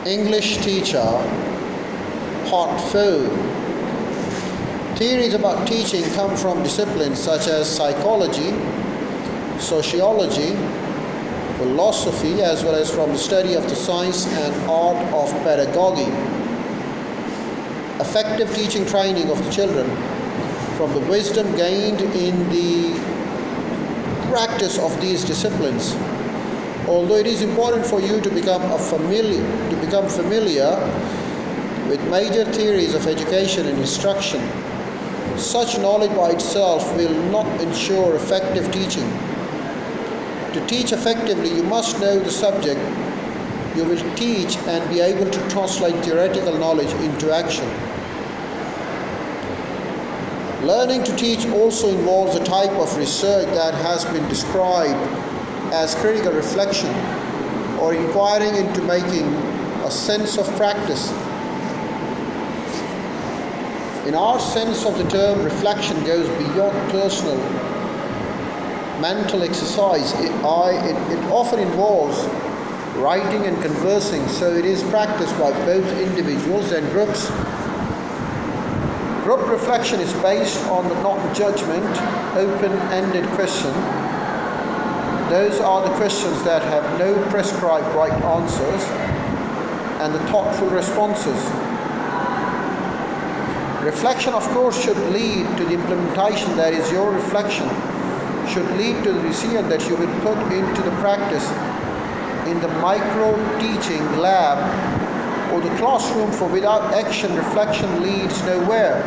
English teacher, Part 4. Theories about teaching come from disciplines such as psychology, sociology, philosophy, as well as from the study of the science and art of pedagogy. Effective teaching training of the children from the wisdom gained in the practice of these disciplines. Although it is important for you to become familiar with major theories of education and instruction, such knowledge by itself will not ensure effective teaching. To teach effectively, you must know the subject you will teach and be able to translate theoretical knowledge into action. Learning to teach also involves a type of research that has been described as critical reflection or inquiring into making a sense of practice. In our sense of the term, reflection goes beyond personal mental exercise. It often involves writing and conversing, so it is practiced by both individuals and groups. Group reflection is based on the non-judgment, open-ended question. Those are the questions that have no prescribed right answers and the thoughtful responses. Reflection, of course, should lead to the implementation, that is, your reflection should lead to the decision that you will put into the practice in the micro-teaching lab or the classroom, for without action, reflection leads nowhere.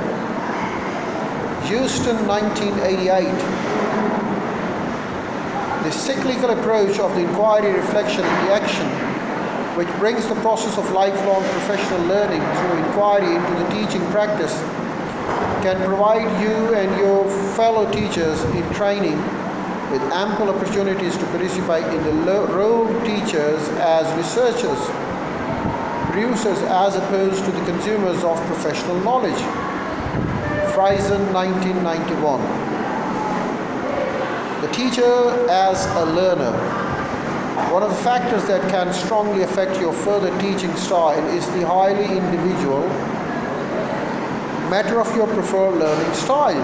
Houston, 1988. The cyclical approach of the inquiry, reflection, and the action, which brings the process of lifelong professional learning through inquiry into the teaching practice, can provide you and your fellow teachers in training with ample opportunities to participate in the role of teachers as researchers, producers as opposed to the consumers of professional knowledge. Friesen, 1991. The teacher as a learner. One of the factors that can strongly affect your further teaching style is the highly individual matter of your preferred learning style.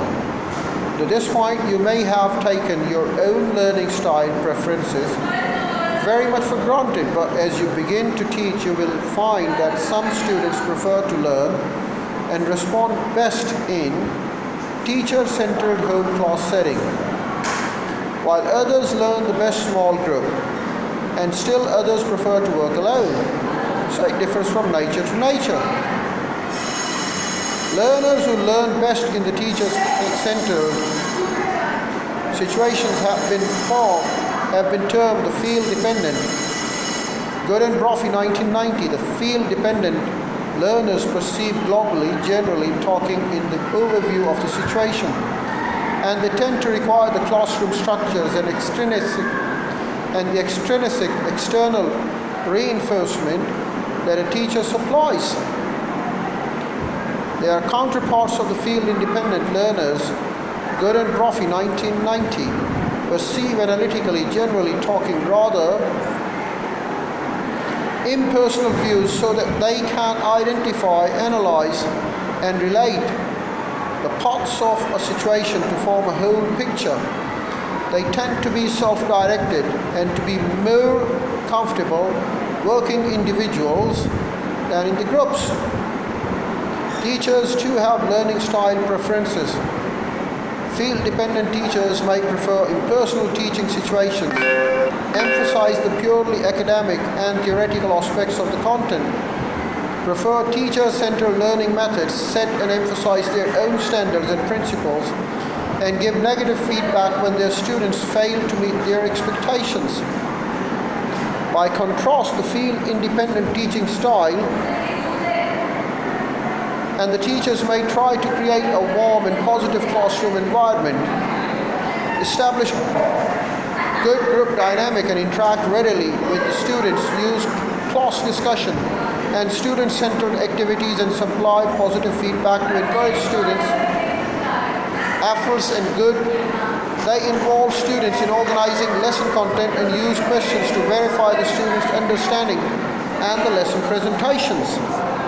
To this point, you may have taken your own learning style preferences very much for granted, but as you begin to teach, you will find that some students prefer to learn and respond best in teacher-centered home class setting, while others learn the best small group, and still others prefer to work alone. So it differs from nature to nature. Learners who learn best in the teacher-centered situations have been termed the field-dependent. Good and Brophy, 1990. The field-dependent learners perceive globally, generally talking in the overview of the situation, and they tend to require the classroom structures and the extrinsic external reinforcement that a teacher supplies. They are counterparts of the field-independent learners. Good and Brophy, 1990. Perceive analytically, generally talking rather impersonal views so that they can identify, analyze, and relate the parts of a situation to form a whole picture. They tend to be self-directed and to be more comfortable working individuals than in the groups. Teachers too have learning style preferences. Field-dependent teachers may prefer impersonal teaching situations, emphasize the purely academic and theoretical aspects of the content, prefer teacher-centered learning methods, set and emphasize their own standards and principles, and give negative feedback when their students fail to meet their expectations. By contrast, the field-independent teaching style and the teachers may try to create a warm and positive classroom environment, establish good group dynamic and interact readily with the students, use class discussion and student-centered activities, and supply positive feedback to encourage students' efforts and good. They involve students in organizing lesson content and use questions to verify the students' understanding and the lesson presentations.